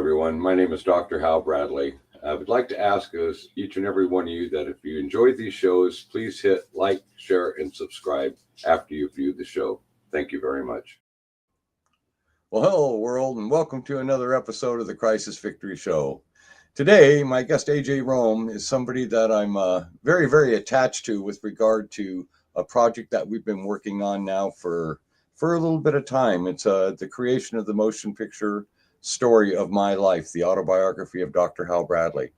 everyone. My name is Dr. Hal Bradley. I would like to ask us, each and every one of you, that if you enjoyed these shows, please hit like, share, and subscribe after you view the show. Thank you very much. Well, hello, world, and welcome to another episode of the Crisis Victory Show. Today, my guest AJ Rome is somebody that I'm very, very attached to with regard to a project that we've been working on now for a little bit of time. It's the creation of the motion picture story of my life, the autobiography of Dr. Hal Bradley.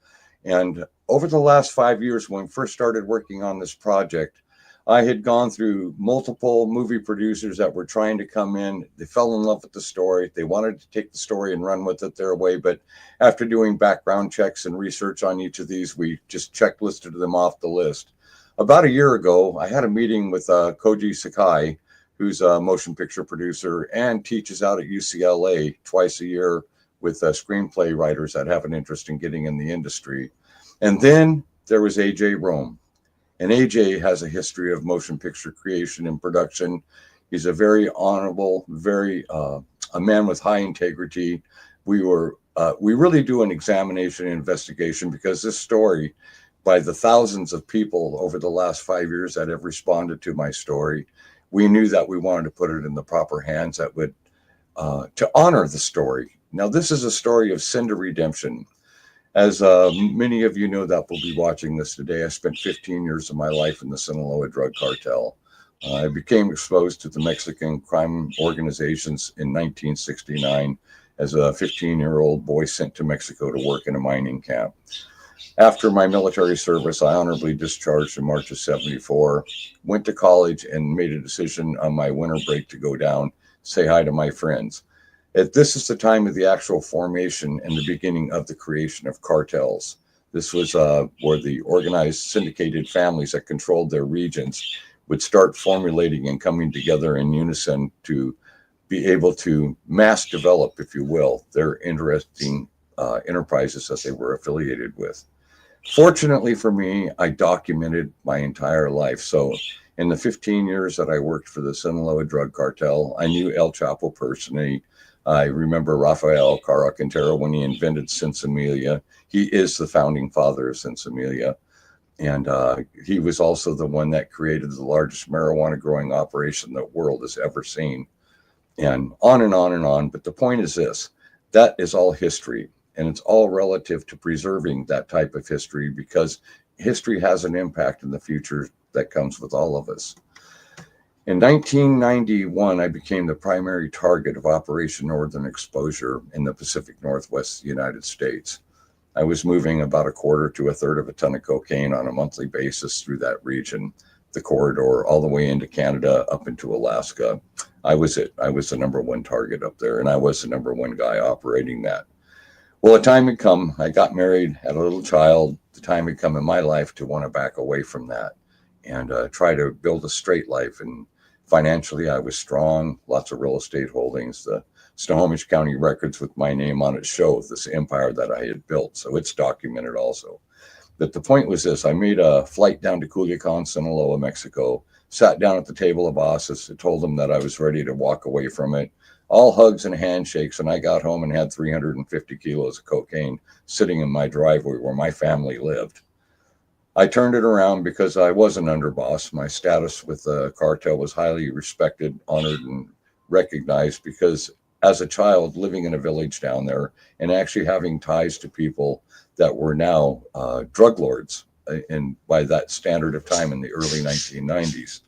And over the last 5 years, when we first started working on this project, I had gone through multiple movie producers that were trying to come in. They fell in love with the story. They wanted to take the story and run with it their way. But after doing background checks and research on each of these, we just checklisted them off the list. About a year ago, I had a meeting with Koji Sakai, who's a motion picture producer and teaches out at UCLA twice a year with screenplay writers that have an interest in getting in the industry. And then there was AJ Rome. And AJ has a history of motion picture creation and production. He's a very honorable, a man with high integrity. We really do an examination and investigation because this story, by the thousands of people over the last 5 years that have responded to my story, we knew that we wanted to put it in the proper hands that would to honor the story. Now, this is a story of sin to redemption. As many of you know that will be watching this today, I spent 15 years of my life in the Sinaloa drug cartel. I became exposed to the Mexican crime organizations in 1969 as a 15-year-old boy sent to Mexico to work in a mining camp. After my military service, I honorably discharged in March of 74, went to college and made a decision on my winter break to go down, say hi to my friends. This is the time of the actual formation and the beginning of the creation of cartels. This was where the organized syndicated families that controlled their regions would start formulating and coming together in unison to be able to mass develop, if you will, their interesting enterprises that they were affiliated with. Fortunately for me, I documented my entire life. So in the 15 years that I worked for the Sinaloa drug cartel, I knew El Chapo personally. I remember Rafael Cara Quintero when he invented Sinsemilla. He is the founding father of Sinsemilla. And he was also the one that created the largest marijuana growing operation the world has ever seen. And on and on and on. But the point is this, that is all history. And it's all relative to preserving that type of history because history has an impact in the future that comes with all of us. In 1991, I became the primary target of Operation Northern Exposure in the Pacific Northwest United States. I was moving about a quarter to a third of a ton of cocaine on a monthly basis through that region, the corridor, all the way into Canada, up into Alaska. I was it. I was the number one target up there, and I was the number one guy operating that. Well, the time had come. I got married, had a little child. The time had come in my life to want to back away from that and try to build a straight life. And financially, I was strong, lots of real estate holdings. The Snohomish County records with my name on it show this empire that I had built. So it's documented also. But the point was this, I made a flight down to Culiacan, Sinaloa, Mexico, sat down at the table of bosses, told them that I was ready to walk away from it. All hugs and handshakes, and I got home and had 350 kilos of cocaine sitting in my driveway where my family lived. I turned it around because I was an underboss. My status with the cartel was highly respected, honored, and recognized because as a child living in a village down there and actually having ties to people that were now drug lords, and by that standard of time in the early 1990s,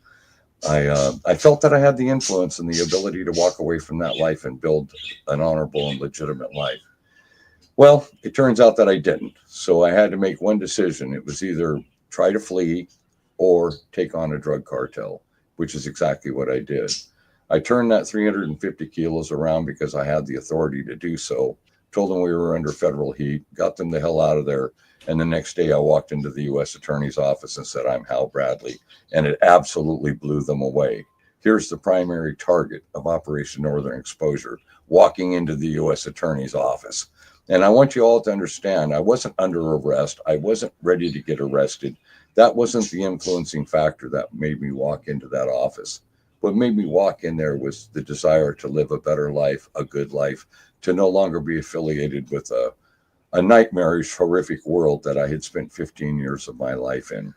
I felt that I had the influence and the ability to walk away from that life and build an honorable and legitimate life. Well, it turns out that I didn't. So I had to make one decision. It was either try to flee or take on a drug cartel, which is exactly what I did. I turned that 350 kilos around because I had the authority to do so, told them we were under federal heat, got them the hell out of there. And the next day I walked into the U.S. Attorney's office and said, I'm Hal Bradley. And it absolutely blew them away. Here's the primary target of Operation Northern Exposure, walking into the U.S. Attorney's office. And I want you all to understand, I wasn't under arrest. I wasn't ready to get arrested. That wasn't the influencing factor that made me walk into that office. What made me walk in there was the desire to live a better life, a good life, to no longer be affiliated with a nightmarish, horrific world that I had spent 15 years of my life in.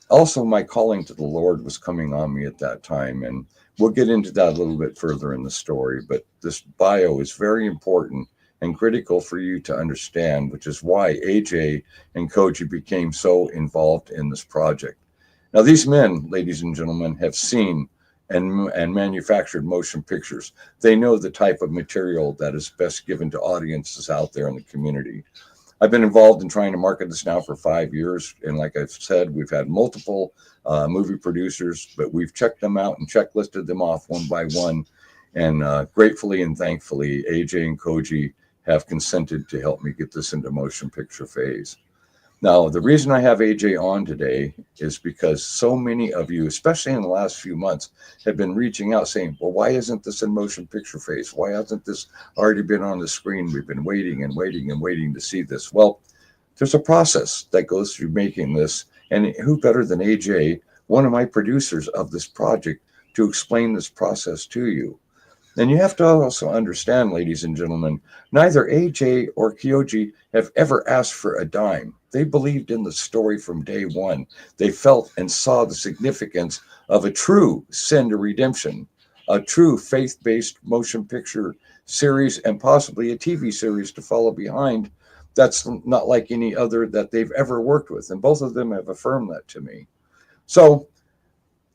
Also, my calling to the Lord was coming on me at that time, and we'll get into that a little bit further in the story, but this bio is very important and critical for you to understand, which is why AJ and Koji became so involved in this project. Now, these men, ladies and gentlemen, have seen and manufactured motion pictures. They know the type of material that is best given to audiences out there in the community. I've been involved in trying to market this now for 5 years. And like I've said, we've had multiple movie producers, but we've checked them out and checklisted them off one by one. And gratefully and thankfully, AJ and Koji have consented to help me get this into motion picture phase. Now, the reason I have AJ on today is because so many of you, especially in the last few months, have been reaching out saying, well, why isn't this in motion picture phase? Why hasn't this already been on the screen? We've been waiting and waiting and waiting to see this. Well, there's a process that goes through making this. And who better than AJ, one of my producers of this project, to explain this process to you? And you have to also understand, ladies and gentlemen, neither AJ or Kyoji have ever asked for a dime. They believed in the story from day one. They felt and saw the significance of a true sin to redemption, a true faith-based motion picture series, and possibly a TV series to follow behind that's not like any other that they've ever worked with. And both of them have affirmed that to me. So,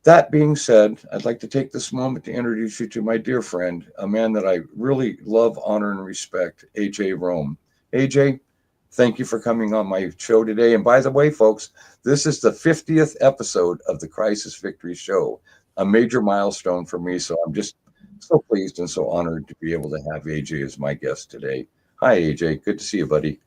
that being said, I'd like to take this moment to introduce you to my dear friend, a man that I really love, honor, and respect, AJ Rome. AJ, thank you for coming on my show today. And by the way, folks, this is the 50th episode of the Crisis Victory Show, a major milestone for me. So I'm just so pleased and so honored to be able to have AJ as my guest today. Hi, AJ. Good to see you, buddy.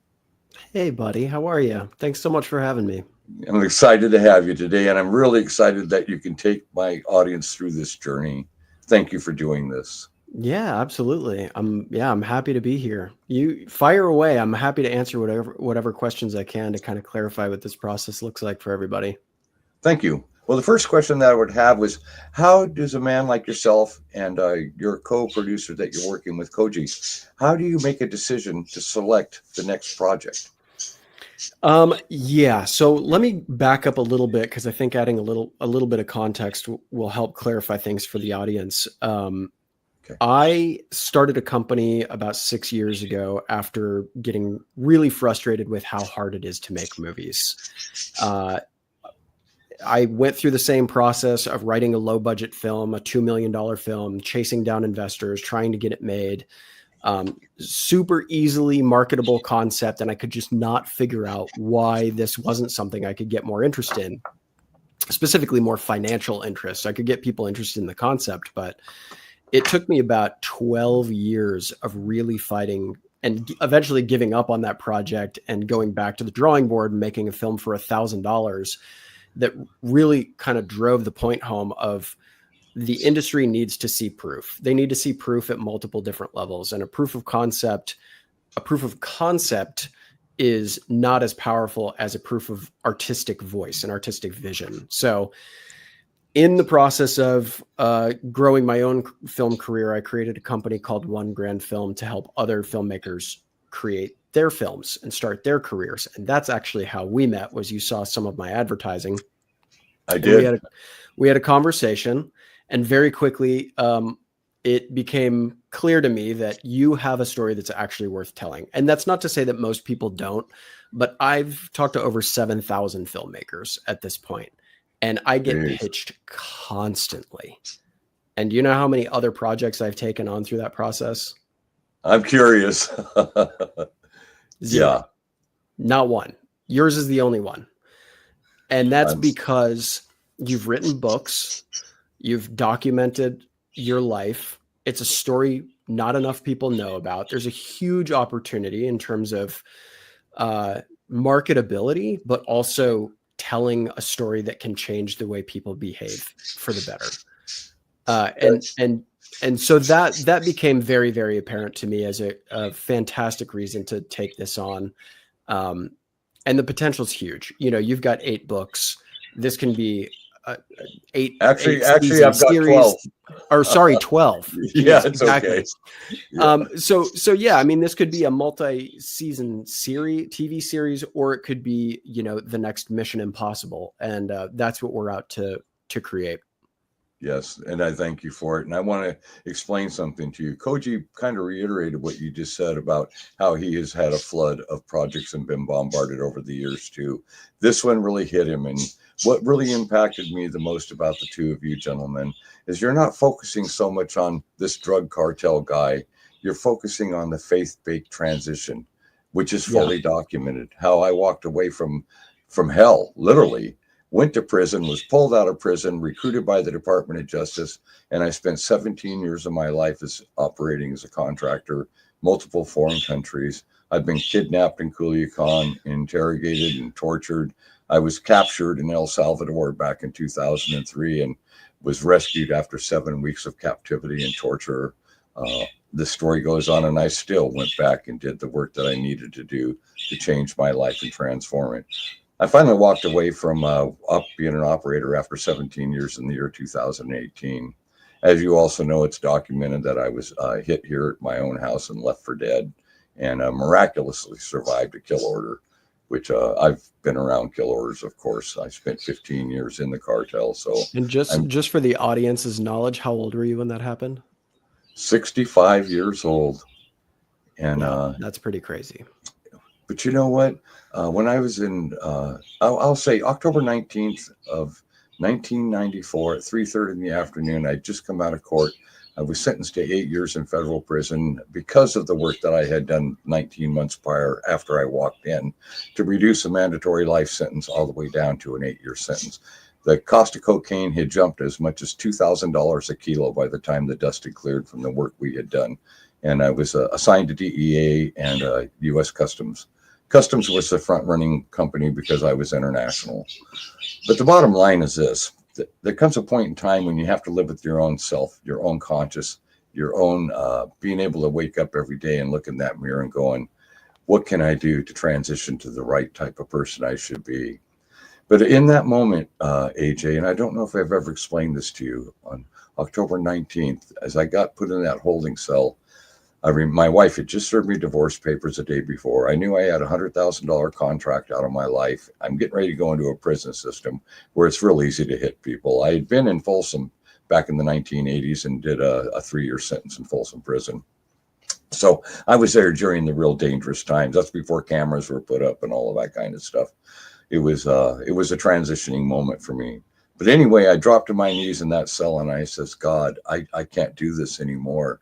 Hey, buddy. How are you? Thanks so much for having me. I'm excited to have you today, and I'm really excited that you can take my audience through this journey. Thank you for doing this. Yeah, absolutely. I'm happy to be here. You fire away. I'm happy to answer whatever questions I can to kind of clarify what this process looks like for everybody. Thank you. Well, the first question that I would have was, how does a man like yourself and your co-producer that you're working with, Koji, how do you make a decision to select the next project? Yeah. So let me back up a little bit, because I think adding a little bit of context will help clarify things for the audience. Okay. I started a company about 6 years ago after getting really frustrated with how hard it is to make movies. I went through the same process of writing a low budget film, a $2 million film, chasing down investors, trying to get it made. Super easily marketable concept, and I could just not figure out why this wasn't something I could get more interest in, specifically more financial interest. I could get people interested in the concept, but it took me about 12 years of really fighting and eventually giving up on that project and going back to the drawing board and making a film for $1,000 that really kind of drove the point home of the industry needs to see proof. They need to see proof at multiple different levels, and a proof of concept is not as powerful as a proof of artistic voice and artistic vision. So in the process of growing my own film career, I created a company called One Grand Film to help other filmmakers create their films and start their careers. And that's actually how we met. Was you saw some of my advertising. I did. We had a conversation. And very quickly, it became clear to me that you have a story that's actually worth telling. And that's not to say that most people don't, but I've talked to over 7,000 filmmakers at this point, and I get pitched constantly. And do you know how many other projects I've taken on through that process? I'm curious. Zero. Yeah. Not one. Yours is the only one. And that's because you've written books. You've documented your life. It's a story not enough people know about. There's a huge opportunity in terms of marketability, but also telling a story that can change the way people behave for the better. And so that became very, very apparent to me as a fantastic reason to take this on. And the potential is huge. You know, you've got 8 books. This can be eight. Actually, I've got 12. or sorry, 12. Yeah, Jeez, it's okay. Yeah. So yeah, I mean, this could be a multi-season series, TV series, or it could be, the next Mission Impossible. And that's what we're out to create. Yes, and I thank you for it. And I want to explain something to you. Koji kind of reiterated what you just said about how he has had a flood of projects and been bombarded over the years too. This one really hit him. And what really impacted me the most about the two of you gentlemen is you're not focusing so much on this drug cartel guy. You're focusing on the faith-based transition, which is fully documented. How I walked away from hell, literally. Went to prison, was pulled out of prison, recruited by the Department of Justice, and I spent 17 years of my life as operating as a contractor, multiple foreign countries. I've been kidnapped in Culiacan, interrogated and tortured. I was captured in El Salvador back in 2003 and was rescued after 7 weeks of captivity and torture. The story goes on, and I still went back and did the work that I needed to do to change my life and transform it. I finally walked away from being an operator after 17 years in the year 2018. As you also know, it's documented that I was hit here at my own house and left for dead, and miraculously survived a kill order, which I've been around kill orders, of course. I spent 15 years in the cartel. So, and just for the audience's knowledge, how old were you when that happened? 65 years old. And that's pretty crazy. But you know what? When I was in, I'll say October 19th of 1994 at 3:30 in the afternoon, I'd just come out of court. I was sentenced to 8 years in federal prison because of the work that I had done 19 months prior after I walked in to reduce a mandatory life sentence all the way down to an 8-year sentence. The cost of cocaine had jumped as much as $2,000 a kilo by the time the dust had cleared from the work we had done. And I was assigned to DEA and U.S. Customs. Customs was the front-running company because I was international. But the bottom line is this. There comes a point in time when you have to live with your own self, your own conscious, your own being able to wake up every day and look in that mirror and going, what can I do to transition to the right type of person I should be? But in that moment, AJ, and I don't know if I've ever explained this to you, on October 19th, as I got put in that holding cell, my wife had just served me divorce papers a day before. I knew I had a $100,000 contract out of my life. I'm getting ready to go into a prison system where it's real easy to hit people. I had been in Folsom back in the 1980s and did a 3-year sentence in Folsom Prison. So I was there during the real dangerous times. That's before cameras were put up and all of that kind of stuff. It was a transitioning moment for me. But anyway, I dropped to my knees in that cell and I says, God, I can't do this anymore.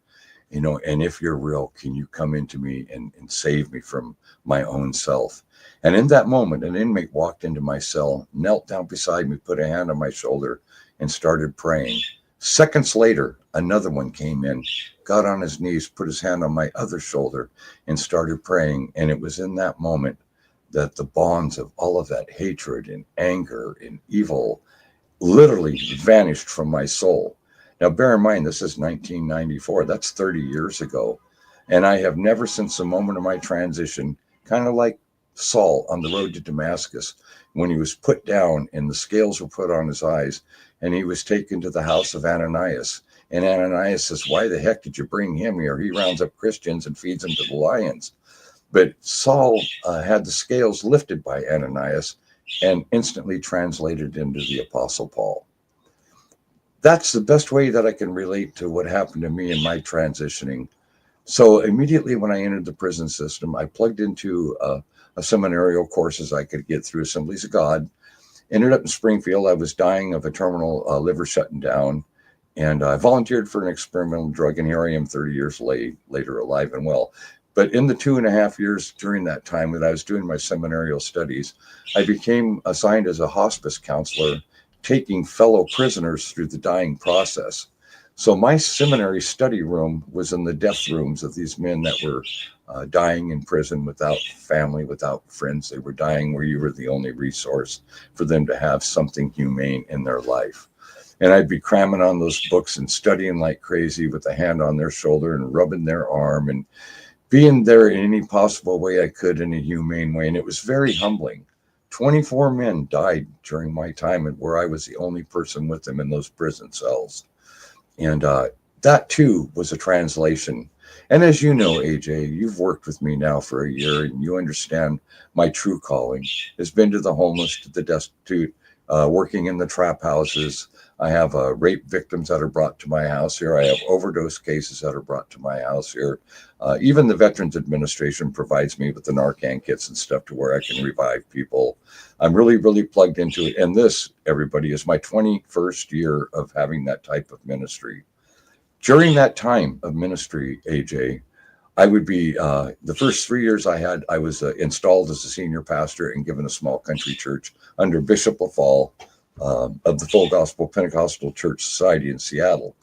And if you're real, can you come into me and save me from my own self? And in that moment, an inmate walked into my cell, knelt down beside me, put a hand on my shoulder, and started praying. Seconds later, another one came in, got on his knees, put his hand on my other shoulder, and started praying. And it was in that moment that the bonds of all of that hatred and anger and evil literally vanished from my soul. Now, bear in mind, this is 1994. That's 30 years ago. And I have never, since the moment of my transition, kind of like Saul on the road to Damascus, when he was put down and the scales were put on his eyes, and he was taken to the house of Ananias. And Ananias says, why the heck did you bring him here? He rounds up Christians and feeds them to the lions. But Saul had the scales lifted by Ananias and instantly translated into the Apostle Paul. That's the best way that I can relate to what happened to me in my transitioning. So immediately when I entered the prison system, I plugged into a seminarial courses I could get through Assemblies of God. Ended up in Springfield. I was dying of a terminal liver shutting down. And I volunteered for an experimental drug. And here I am 30 years later, alive and well. But in the 2.5 years during that time that I was doing my seminarial studies, I became assigned as a hospice counselor, taking fellow prisoners through the dying process. So my seminary study room was in the death rooms of these men that were dying in prison without family, without friends. They were dying where you were the only resource for them to have something humane in their life. And I'd be cramming on those books and studying like crazy with a hand on their shoulder and rubbing their arm and being there in any possible way I could in a humane way. And it was very humbling. 24 men died during my time where I was the only person with them in those prison cells. And that too was a translation. And as you know, AJ, you've worked with me now for a year, and you understand my true calling has been to the homeless, to the destitute, working in the trap houses. I have rape victims that are brought to my house here. I have overdose cases that are brought to my house here. Even the Veterans Administration provides me with the Narcan kits and stuff to where I can revive people. I'm really, really plugged into it. And this, everybody, is my 21st year of having that type of ministry. During that time of ministry, AJ, I would be the first 3 years I was installed as a senior pastor and given a small country church under Bishop LaFall of the Full Gospel Pentecostal Church Society in Seattle.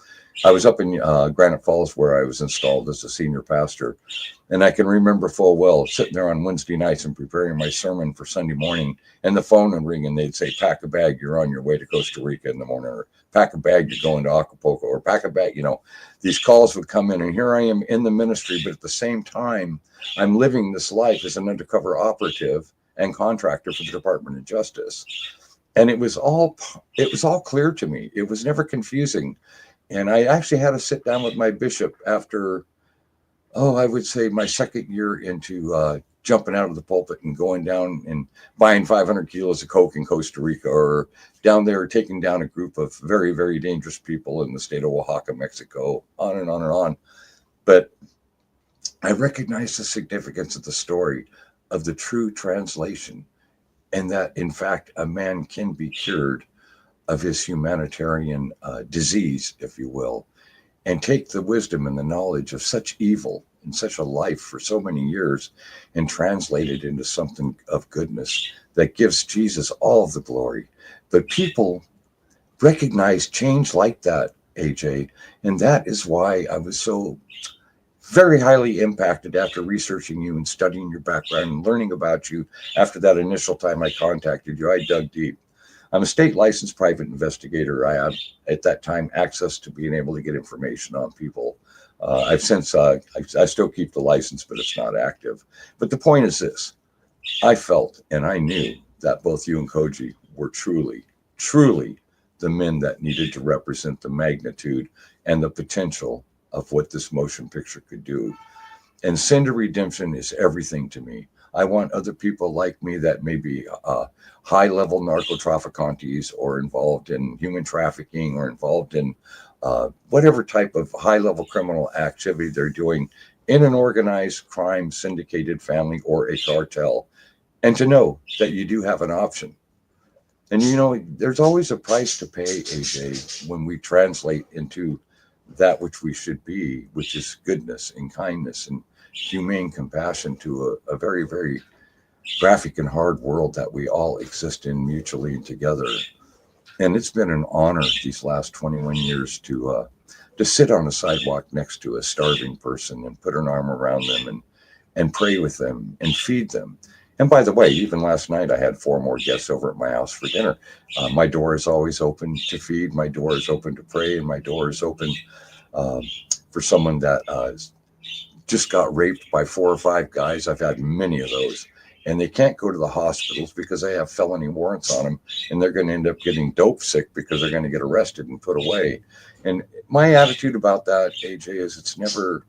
I was up in Granite Falls where I was installed as a senior pastor. And I can remember full well sitting there on Wednesday nights and preparing my sermon for Sunday morning, and the phone would ring and they'd say, pack a bag, you're on your way to Costa Rica in the morning, or pack a bag, you're going to Acapulco, or pack a bag. These calls would come in, and here I am in the ministry, but at the same time, I'm living this life as an undercover operative and contractor for the Department of Justice. And it was all clear to me. It was never confusing. And I actually had to sit down with my bishop after, I would say my second year into jumping out of the pulpit and going down and buying 500 kilos of coke in Costa Rica, or down there taking down a group of very, very dangerous people in the state of Oaxaca, Mexico, on and on and on. But I recognized the significance of the story of the true translation, and that, in fact, a man can be cured of his humanitarian disease, if you will, and take the wisdom and the knowledge of such evil in such a life for so many years and translate it into something of goodness that gives Jesus all of the glory. But people recognize change like that, AJ, and that is why I was so very highly impacted after researching you and studying your background and learning about you. After that initial time I contacted you, I dug deep. I'm a state licensed private investigator. I had, at that time, access to being able to get information on people. I've since, I still keep the license, but it's not active. But the point is this: I felt and I knew that both you and Koji were truly, truly the men that needed to represent the magnitude and the potential of what this motion picture could do. And sin to redemption is everything to me. I want other people like me that may be high-level narco-trafficantes or involved in human trafficking or involved in whatever type of high-level criminal activity they're doing in an organized crime syndicated family or a cartel, and to know that you do have an option. And there's always a price to pay, AJ, when we translate into that which we should be, which is goodness and kindness and humane compassion to a very, very graphic and hard world that we all exist in mutually and together. And it's been an honor these last 21 years to sit on a sidewalk next to a starving person and put an arm around them and pray with them and feed them. And by the way, even last night, I had 4 more guests over at my house for dinner. My door is always open to feed. My door is open to pray. And my door is open for someone that just got raped by 4 or 5 guys. I've had many of those. And they can't go to the hospitals because they have felony warrants on them. And they're going to end up getting dope sick because they're going to get arrested and put away. And my attitude about that, AJ, is it's never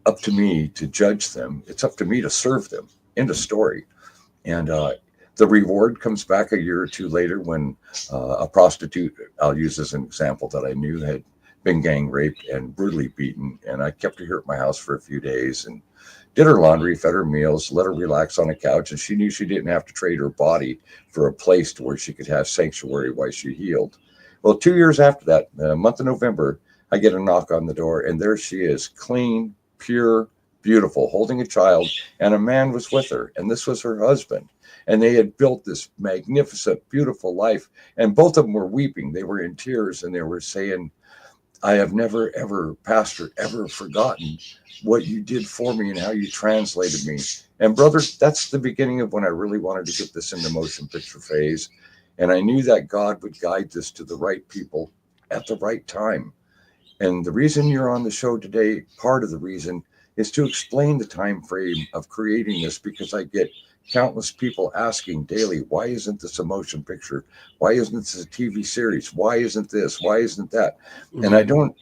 up to me to judge them. It's up to me to serve them. End of story. And the reward comes back a year or 2 later when a prostitute, I'll use as an example, that I knew had been gang raped and brutally beaten. And I kept her here at my house for a few days and did her laundry, fed her meals, let her relax on a couch. And she knew she didn't have to trade her body for a place to where she could have sanctuary while she healed. Well, 2 years after that, the month of November, I get a knock on the door, and there she is, clean, pure, beautiful, holding a child, and a man was with her, and this was her husband. And they had built this magnificent, beautiful life, and both of them were weeping. They were in tears, and they were saying, I have never, ever, Pastor, ever forgotten what you did for me and how you translated me. And brother, that's the beginning of when I really wanted to get this into motion picture phase. And I knew that God would guide this to the right people at the right time. And the reason you're on the show today, part of the reason, is to explain the time frame of creating this, because I get countless people asking daily, why isn't this a motion picture? Why isn't this a TV series? Why isn't this? Why isn't that? And I don't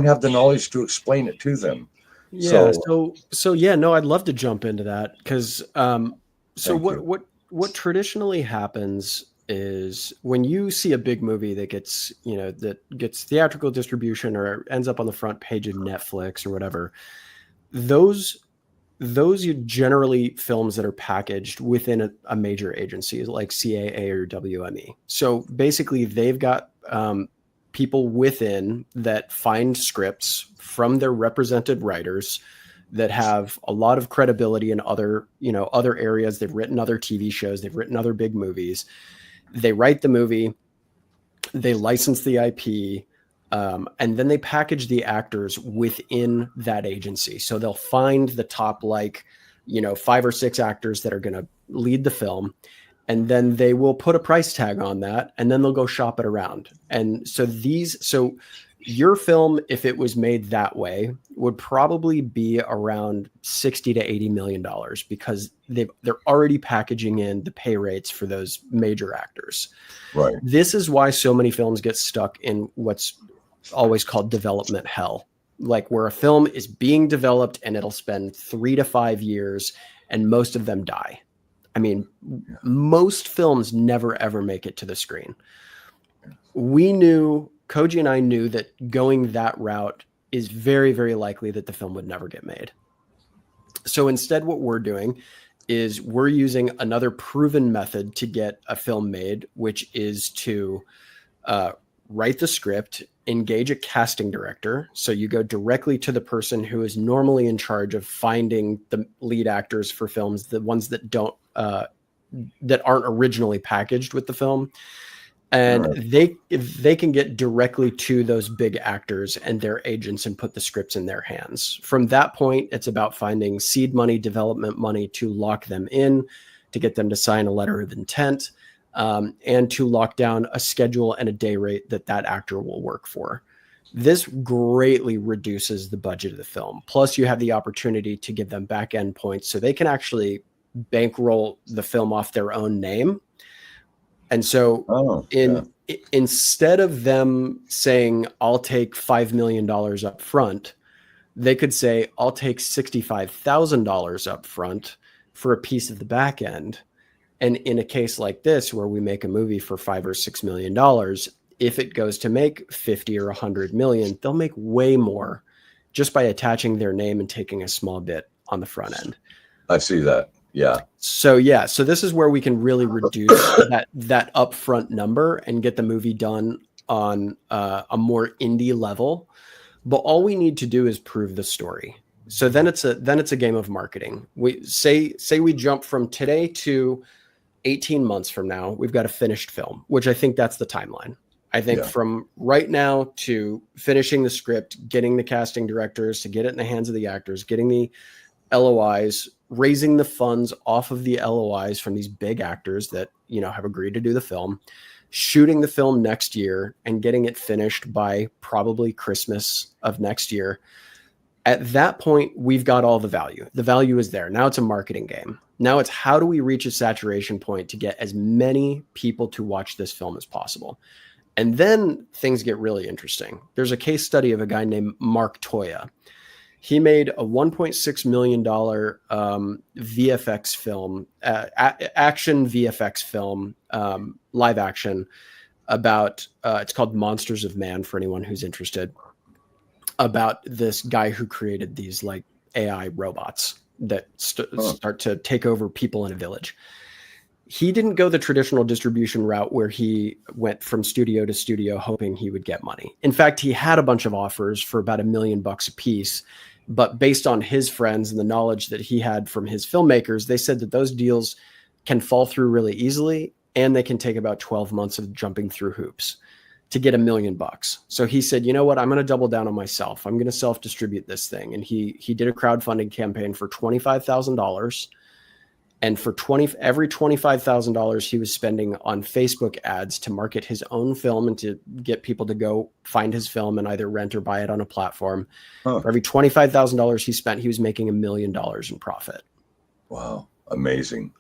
have the knowledge to explain it to them. Yeah. So So yeah, no, I'd love to jump into that because so thank you. what traditionally happens is when you see a big movie that gets, that gets theatrical distribution or ends up on the front page of Netflix or whatever, those are generally films that are packaged within a major agency like CAA or WME. So basically they've got people within that find scripts from their represented writers that have a lot of credibility in other areas. They've written other TV shows, they've written other big movies. They write the movie, they license the IP, and then they package the actors within that agency. So they'll find the top 5 or 6 actors that are going to lead the film, and then they will put a price tag on that, and then they'll go shop it around. And so your film, if it was made that way, would probably be around $60 to $80 million because they're already packaging in the pay rates for those major actors. Right. This is why so many films get stuck in what's always called development hell, like where a film is being developed and it'll spend 3 to 5 years and most of them die. I mean, most films never ever make it to the screen. Koji and I knew that going that route is very, very likely that the film would never get made. So instead, what we're doing is we're using another proven method to get a film made, which is to write the script, engage a casting director. So you go directly to the person who is normally in charge of finding the lead actors for films, the ones that that aren't originally packaged with the film. And they can get directly to those big actors and their agents and put the scripts in their hands. From that point, it's about finding seed money, development money to lock them in, to get them to sign a letter of intent, and to lock down a schedule and a day rate that actor will work for. This greatly reduces the budget of the film. Plus, you have the opportunity to give them back end points so they can actually bankroll the film off their own name. And so instead of them saying, I'll take $5 million up front, they could say, I'll take $65,000 up front for a piece of the back end. And in a case like this, where we make a movie for $5 or $6 million, if it goes to make 50 or 100 million, they'll make way more just by attaching their name and taking a small bit on the front end. I see that. Yeah. So this is where we can really reduce that upfront number and get the movie done on a more indie level. But all we need to do is prove the story. So then it's a game of marketing. We say we jump from today to 18 months from now, we've got a finished film, which I think that's the timeline. I think from right now to finishing the script, getting the casting directors to get it in the hands of the actors, getting the LOIs, raising the funds off of the LOIs from these big actors that, have agreed to do the film, shooting the film next year and getting it finished by probably Christmas of next year. At that point, we've got all the value. The value is there. Now it's a marketing game. Now it's how do we reach a saturation point to get as many people to watch this film as possible? And then things get really interesting. There's a case study of a guy named Mark Toya. He made a $1.6 million VFX film, action VFX film, live action about, it's called Monsters of Man for anyone who's interested, about this guy who created these like AI robots that start to take over people in a village. He didn't go the traditional distribution route where he went from studio to studio hoping he would get money. In fact, he had a bunch of offers for about $1 million a piece, but based on his friends and the knowledge that he had from his filmmakers, they said that those deals can fall through really easily and they can take about 12 months of jumping through hoops to get $1 million. So he said, you know what, I'm going to double down on myself. I'm going to self-distribute this thing. And he did a crowdfunding campaign for $25,000. And for every $25,000 he was spending on Facebook ads to market his own film and to get people to go find his film and either rent or buy it on a platform. For every $25,000 he spent, he was making $1 million in profit. Wow. Amazing.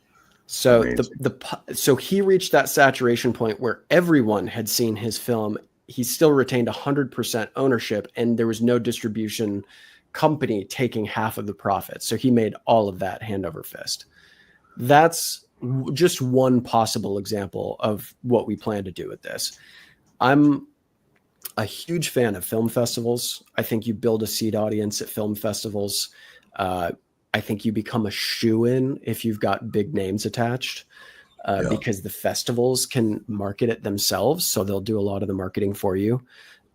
So Amazing. so he reached that saturation point where everyone had seen his film. He still retained 100% ownership, and there was no distribution company taking half of the profits. So he made all of that hand over fist. That's just one possible example of what we plan to do with this. I'm a huge fan of film festivals. I think you build a seed audience at film festivals. I think you become a shoo-in if you've got big names attached, because the festivals can market it themselves. So they'll do a lot of the marketing for you.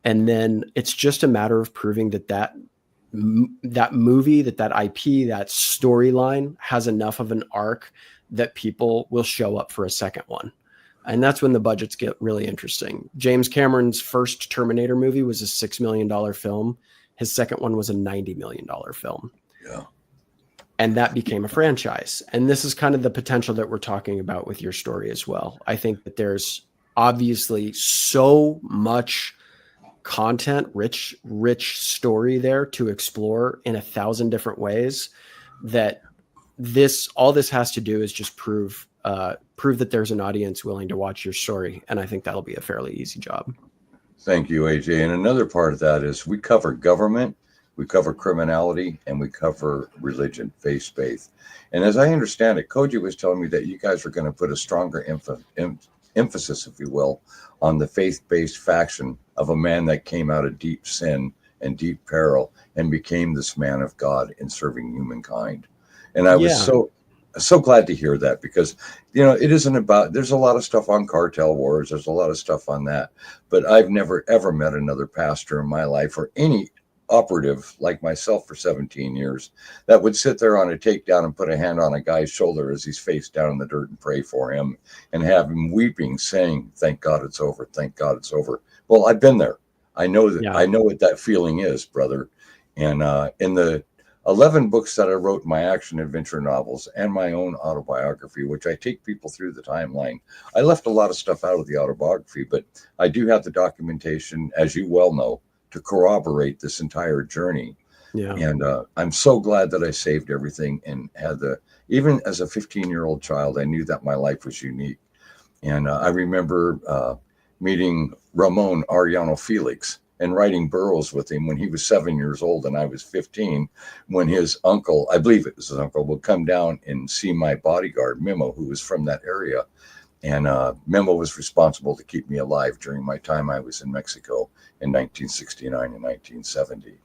And then it's just a matter of proving that movie, that IP, that storyline has enough of an arc that people will show up for a second one. And that's when the budgets get really interesting. James Cameron's first Terminator movie was a $6 million film. His second one was a $90 million film. Yeah. And that became a franchise. And this is kind of the potential that we're talking about with your story as well. I think that there's obviously so much content, rich story there to explore in 1,000 different ways, that all this has to do is just prove that there's an audience willing to watch your story. And I think that'll be a fairly easy job. Thank you, AJ. And another part of that is we cover government, we cover criminality, and we cover religion, faith. And as I understand it, Koji was telling me that you guys are going to put a stronger emphasis, if you will, on the faith-based faction of a man that came out of deep sin and deep peril and became this man of God in serving humankind. And I was so glad to hear that, because, it isn't about, there's a lot of stuff on cartel wars. There's a lot of stuff on that, but I've never, ever met another pastor in my life, or any operative like myself for 17 years, that would sit there on a takedown and put a hand on a guy's shoulder as he's face down in the dirt and pray for him and have him weeping, saying, "Thank God it's over. Thank God it's over." Well, I've been there. I know that. I know what that feeling is, brother. And in the 11 books that I wrote, my action adventure novels and my own autobiography, which I take people through the timeline, I left a lot of stuff out of the autobiography, but I do have the documentation, as you well know, to corroborate this entire journey. Yeah. And I'm so glad that I saved everything and had even as a 15-year-old child, I knew that my life was unique. And I remember meeting Ramon Arellano Felix and writing Burroughs with him when he was 7 years old and I was 15, when his uncle, I believe it was his uncle, would come down and see my bodyguard, Memo, who was from that area. And Memo was responsible to keep me alive during my time I was in Mexico in 1969 and 1970.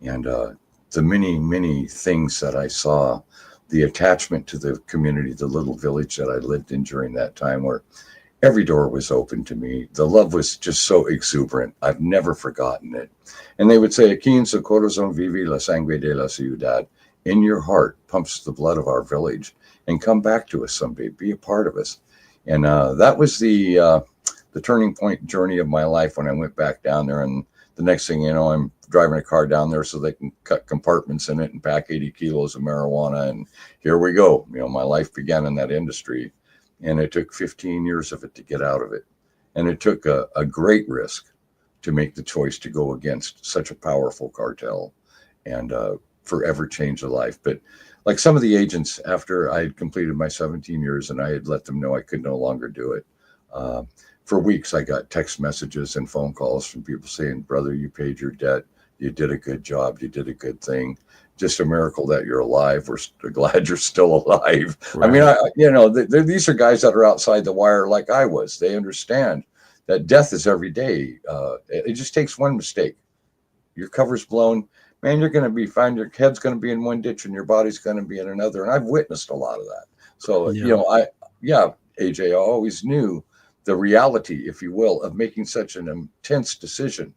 And the many, many things that I saw, the attachment to the community, the little village that I lived in during that time, where every door was open to me. The love was just so exuberant. I've never forgotten it. And they would say, "Aquí en su corazón vive la sangre de la ciudad." In your heart pumps the blood of our village, and come back to us someday. Be a part of us. And that was the turning point journey of my life when I went back down there. And the next thing you know, I'm driving a car down there so they can cut compartments in it and pack 80 kilos of marijuana. And here we go. My life began in that industry. And it took 15 years of it to get out of it. And it took a great risk to make the choice to go against such a powerful cartel and forever change a life. But like some of the agents, after I had completed my 17 years and I had let them know I could no longer do it, for weeks I got text messages and phone calls from people saying, "Brother, you paid your debt. You did a good job. You did a good thing. Just a miracle that you're alive. We're glad you're still alive." Right. I mean, these are guys that are outside the wire like I was. They understand that death is every day. It just takes one mistake. Your cover's blown. Man, you're going to be fine. Your head's going to be in one ditch and your body's going to be in another. And I've witnessed a lot of that. So, AJ, I always knew the reality, if you will, of making such an intense decision.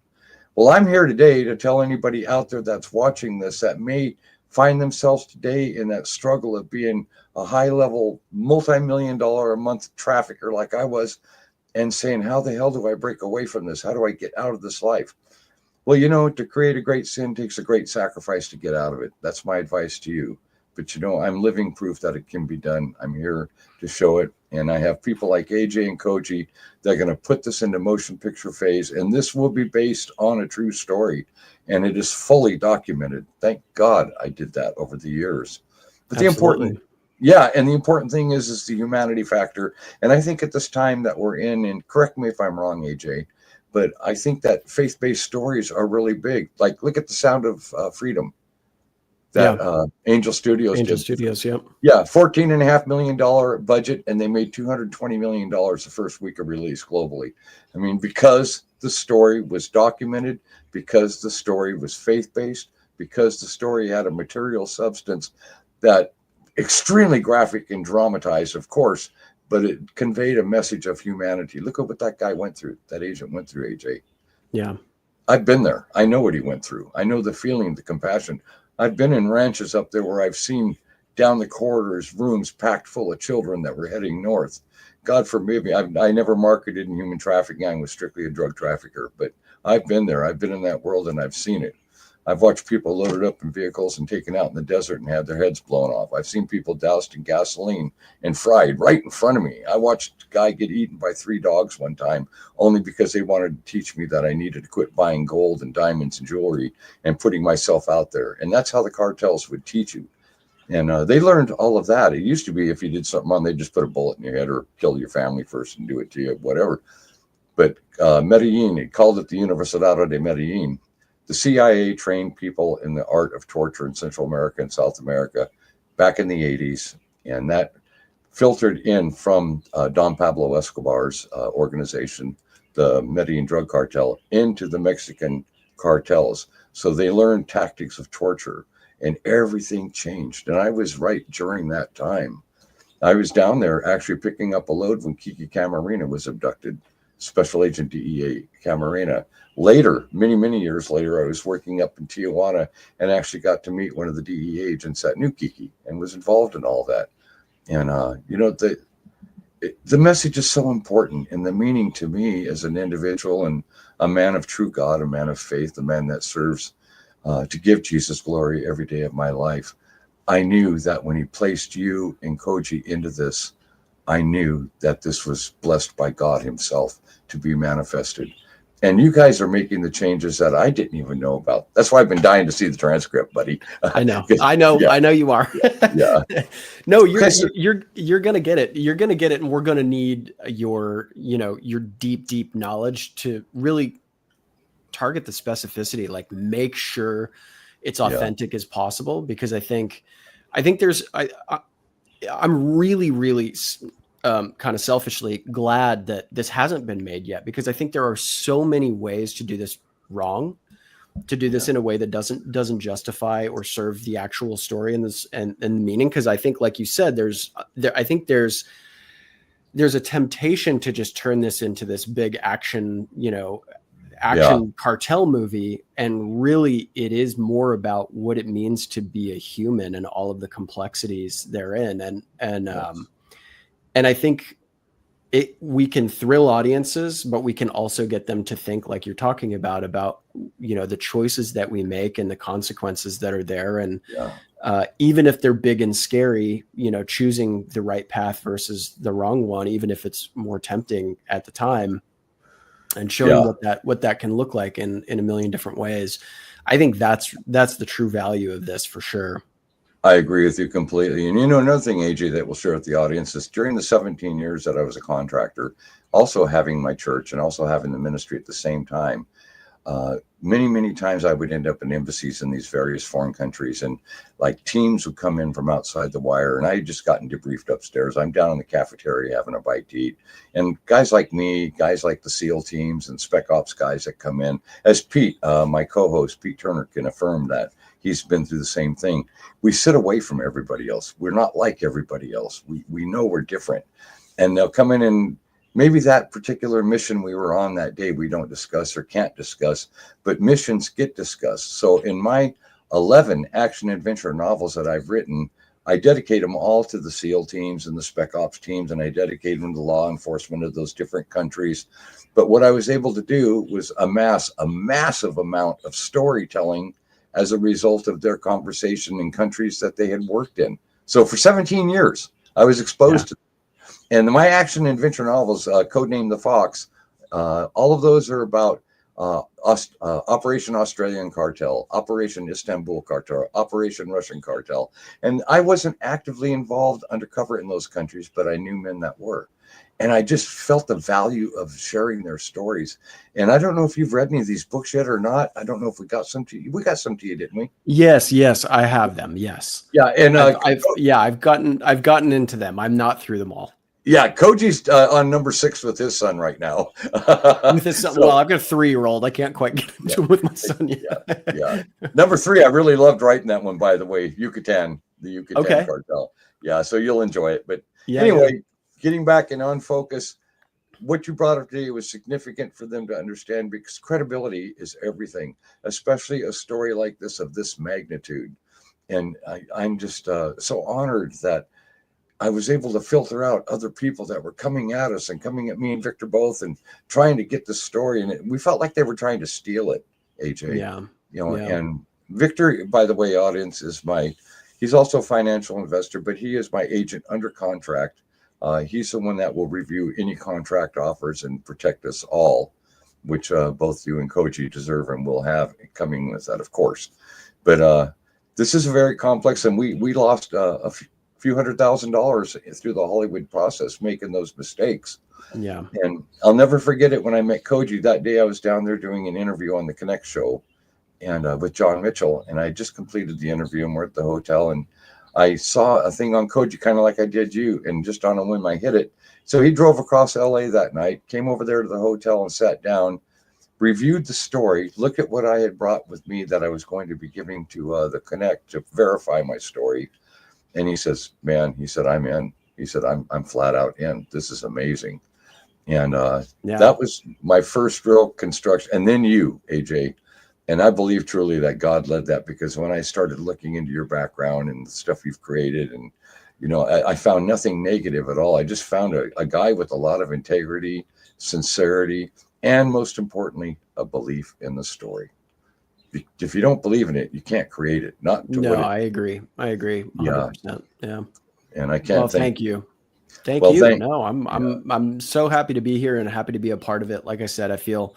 Well, I'm here today to tell anybody out there that's watching this that may find themselves today in that struggle of being a high-level, multi-million-dollar a month trafficker like I was, and saying, "How the hell do I break away from this? How do I get out of this life?" Well, to create a great sin takes a great sacrifice to get out of it. That's my advice to you. But, I'm living proof that it can be done. I'm here to show it. And I have people like AJ and Koji that are going to put this into motion picture phase. And this will be based on a true story. And it is fully documented. Thank God I did that over the years. But the important Yeah, and the important thing is the humanity factor. And I think at this time that we're in, and correct me if I'm wrong, AJ, but I think that faith-based stories are really big. Like, look at the Sound of Freedom Yeah. that Angel Studios Angel did. Studios. Yep. Yeah, $14.5 million budget, and they made $220 million the first week of release globally. I mean, because the story was documented, because the story was faith-based, because the story had a material substance that extremely graphic and dramatized, of course, but it conveyed a message of humanity. Look at what that guy went through, that agent went through, AJ. Yeah. I've been there. I know what he went through. I know the feeling, the compassion. I've been in ranches up there where I've seen down the corridors, rooms packed full of children that were heading north. God forbid me. I never marketed in human trafficking. I was strictly a drug trafficker, but I've been there. I've been in that world and I've seen it. I've watched people loaded up in vehicles and taken out in the desert and had their heads blown off. I've seen people doused in gasoline and fried right in front of me. I watched a guy get eaten by 3 dogs one time only because they wanted to teach me that I needed to quit buying gold and diamonds and jewelry and putting myself out there. And that's how the cartels would teach you. And they learned all of that. It used to be if you did something wrong, they'd just put a bullet in your head or kill your family first and do it to you, whatever. But Medellin, it called it the Universidad de Medellin. The CIA trained people in the art of torture in Central America and South America back in the 80s. And that filtered in from Don Pablo Escobar's organization, the Medellin drug cartel, into the Mexican cartels. So they learned tactics of torture and everything changed. And I was right during that time. I was down there actually picking up a load when Kiki Camarena was abducted, Special Agent DEA Camarena. Later, many years later, I was working up in Tijuana and actually got to meet one of the DEA agents that knew Kiki and was involved in all that. And, the message is so important, and the meaning to me as an individual and a man of true God, a man of faith, a man that serves to give Jesus glory every day of my life. I knew that when he placed you and Koji into this, I knew that this was blessed by God himself to be manifested. And you guys are making the changes that I didn't even know about. That's why I've been dying to see the transcript, buddy. I know. Yeah. I know you are. Yeah. No, you're gonna get it. You're gonna get it, and we're gonna need your deep knowledge to really target the specificity. Like, make sure it's authentic as possible, because I think there's I'm really kind of selfishly glad that this hasn't been made yet, because I think there are so many ways to do this wrong, to do this in a way that doesn't justify or serve the actual story and this and the meaning. Because I think, like you said, there's a temptation to just turn this into this big action cartel movie, and really it is more about what it means to be a human and all of the complexities therein. And I think we can thrill audiences, but we can also get them to think, like you're talking about the choices that we make and the consequences that are there. And even if they're big and scary, choosing the right path versus the wrong one, even if it's more tempting at the time, and showing what that can look like in a million different ways. I think that's the true value of this, for sure. I agree with you completely. And another thing, AJ, that we'll share with the audience is during the 17 years that I was a contractor, also having my church and also having the ministry at the same time, many times I would end up in embassies in these various foreign countries, and like teams would come in from outside the wire, and I had just gotten debriefed upstairs. I'm down in the cafeteria having a bite to eat, and guys like me, guys like the SEAL teams and Spec Ops guys that come in, as Pete, my co-host Pete Turner, can affirm that he's been through the same thing. We sit away from everybody else. We're not like everybody else. We know we're different, and they'll come in and maybe that particular mission we were on that day we don't discuss or can't discuss, but missions get discussed. So in my 11 action adventure novels that I've written, I dedicate them all to the SEAL teams and the Spec Ops teams, and I dedicate them to law enforcement of those different countries. But what I was able to do was amass a massive amount of storytelling as a result of their conversation in countries that they had worked in. So for 17 years, I was exposed to. And my action adventure novels, codenamed The Fox, all of those are about Operation Australian Cartel, Operation Istanbul Cartel, Operation Russian Cartel. And I wasn't actively involved undercover in those countries, but I knew men that were. And I just felt the value of sharing their stories. And I don't know if you've read any of these books yet or not. I don't know if we got some to you. We got some to you, didn't we? Yes, I have them. Yes. Yeah. And I've gotten into them. I'm not through them all. yeah, Koji's on number 6 with his son right now. With his son, well, I've got a 3-year-old. I can't quite get into it with my son yet. Yeah. Number 3, I really loved writing that one, by the way. Yucatan, the Yucatan Cartel. Yeah, so you'll enjoy it. But anyway, getting back and on focus, what you brought up today was significant for them to understand, because credibility is everything, especially a story like this of this magnitude. And I'm just so honored that I was able to filter out other people that were coming at us and coming at me and Victor both and trying to get the story. And we felt like they were trying to steal it, AJ. Yeah. And Victor, by the way, audience, he's also a financial investor, but he is my agent under contract. He's the one that will review any contract offers and protect us all, which both you and Koji deserve and will have coming with that, of course. But this is a very complex, and we lost a few $100,000 through the Hollywood process, making those mistakes. Yeah. And I'll never forget it when I met Koji that day. I was down there doing an interview on the Connect show and with John Mitchell. And I just completed the interview and we're at the hotel. And I saw a thing on Koji, kind of like I did you. And just on a whim, I hit it. So he drove across LA that night, came over there to the hotel and sat down, reviewed the story, looked at what I had brought with me that I was going to be giving to the Connect to verify my story. And he says, man, he said, I'm in. He said, I'm flat out in. This is amazing. And that was my first real construction. And then you, AJ. And I believe truly that God led that, because when I started looking into your background and the stuff you've created, and, I found nothing negative at all. I just found a guy with a lot of integrity, sincerity, and most importantly, a belief in the story. If you don't believe in it, you can't create it. I agree. 100%. Yeah. And I can't. Thank you. Thank you. No, I'm so happy to be here and happy to be a part of it. Like I said, I feel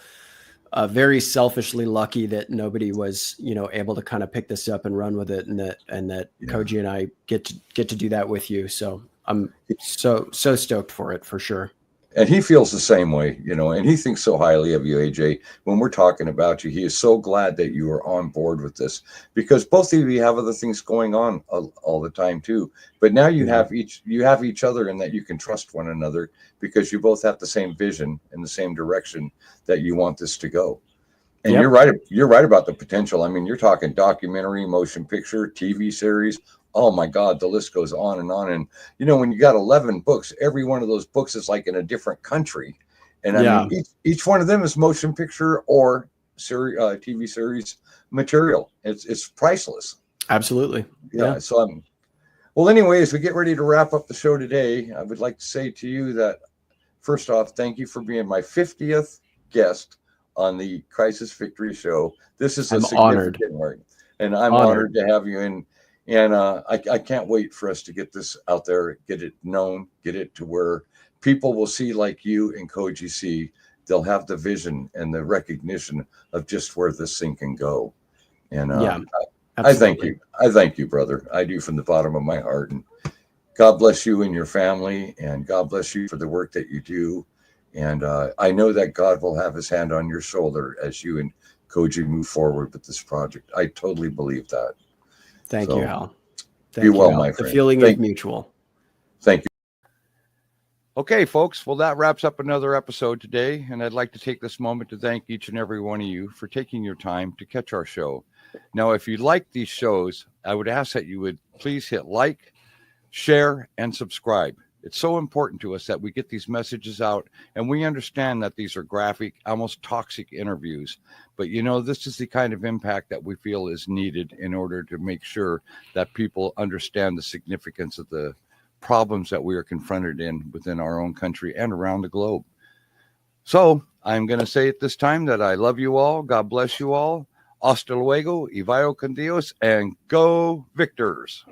very selfishly lucky that nobody was, able to kind of pick this up and run with it, and that Koji and I get to do that with you. So I'm so stoked for it, for sure. And he feels the same way, and he thinks so highly of you, AJ. When we're talking about you, he is so glad that you are on board with this, because both of you have other things going on all the time too. But now you have each other, and that you can trust one another, because you both have the same vision in the same direction that you want this to go. And you're right about the potential. I mean, you're talking documentary, motion picture, TV series. Oh my God, the list goes on and on. And when you got 11 books, every one of those books is like in a different country. And I mean, each one of them is motion picture or TV series material. It's priceless. Absolutely. Yeah. So well, anyway, as we get ready to wrap up the show today, I would like to say to you that, first off, thank you for being my 50th guest on the Crisis Victory Show. This is a significant work, and I'm honored to have you in. And I can't wait for us to get this out there, get it known, get it to where people will see, like you and Koji see. They'll have the vision and the recognition of just where this thing can go. And I thank you. I thank you, brother. I do, from the bottom of my heart. And God bless you and your family, and God bless you for the work that you do. And I know that God will have his hand on your shoulder as you and Koji move forward with this project. I totally believe that. Thank you, Hal. Be well, my friend. The feeling is mutual. Thank you. Okay, folks. Well, that wraps up another episode today. And I'd like to take this moment to thank each and every one of you for taking your time to catch our show. Now, if you like these shows, I would ask that you would please hit like, share, and subscribe. It's so important to us that we get these messages out, and we understand that these are graphic, almost toxic interviews. But, this is the kind of impact that we feel is needed in order to make sure that people understand the significance of the problems that we are confronted within our own country and around the globe. So I'm going to say at this time that I love you all. God bless you all. Hasta luego, y vaya con Dios, and go Victors.